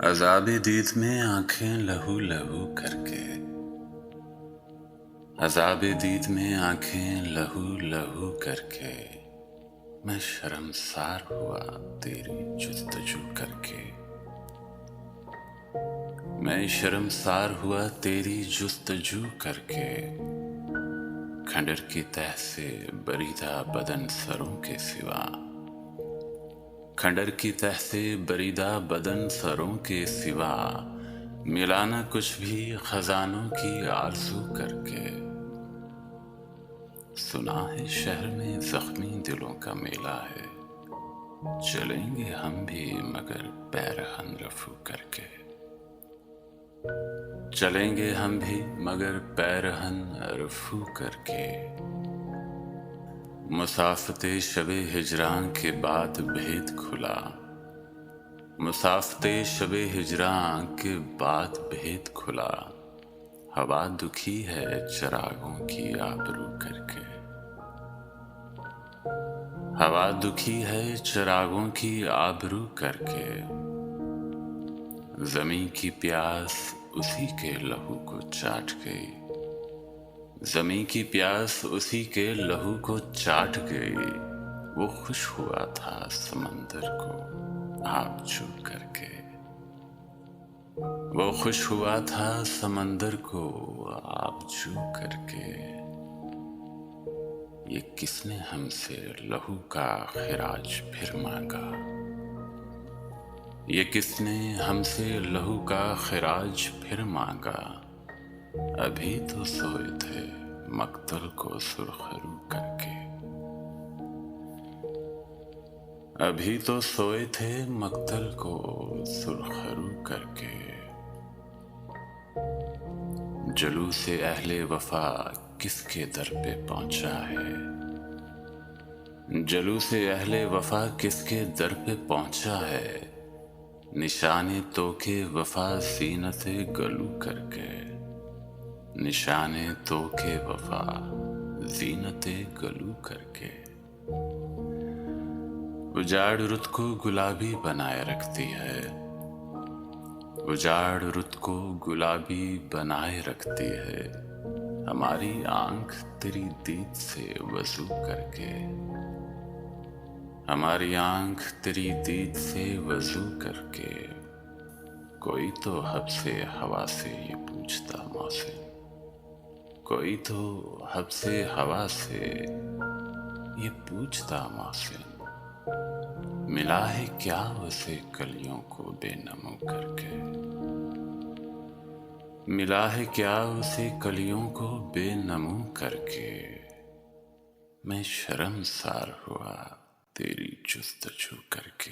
अज़ाबे दीद में आंखें लहू लहू करके, अज़ाबे दीद में आंखें लहू लहू करके, मैं शर्मसार हुआ तेरी जुस्तजू करके। मैं शर्मसार हुआ तेरी जुस्तजू करके, खंडर की तह से बरीदा बदन सरों के सिवा, खंडर की तह से बरीदा बदन सरों के सिवा, मिला न कुछ भी खजानों की आरज़ू करके। सुना है शहर में जख्मी दिलों का मेला है, चलेंगे हम भी मगर पैरहन रफू करके। चलेंगे हम भी मगर पैरहन रफू करके। मुसाफते शबे हिजरां के बाद भेद खुला, मुसाफते शबे हिजरां के बाद भेद खुला। हवा दुखी है चरागों की आबरू करके, हवा दुखी है चरागों की आबरू करके। ज़मीं की प्यास उसी के लहू को चाट गई, ज़मीं की प्यास उसी के लहू को चाट गई। वो खुश हुआ था समंदर को आग छू करके, वो खुश हुआ था समंदर को आग छू करके। ये किसने हमसे लहू का खिराज फिर मांगा, ये किसने हमसे लहू का खिराज फिर मांगा। अभी तो सोए थे मक्तल को सुरखरू करके, अभी तो सोए थे मक्तल को सुरखरू करके। जुलूसे अहले वफा किसके दर पे पहुंचा है, जुलूसे अहले वफा किसके दर पे पहुंचा है। निशाने तो के वफा ज़ीनते गलू करके, निशाने तो के वफा ज़ीनते गलू करके। उजाड़ रुत को गुलाबी बनाए रखती है, उजाड़ रुत को गुलाबी बनाए रखती है। हमारी आंख तेरी दीद से वज़ू करके, हमारी आंख तेरी दीद से वज़ू करके। कोई तो हब से हवा से ये पूछता मौसम, कोई तो हब से हवा से ये पूछता मौसम। मिला है क्या उसे कलियों को बेनमो करके, मिला है क्या उसे कलियों को बेनमो करके। मैं शर्मसार हुआ तेरी जुस्तजू करके।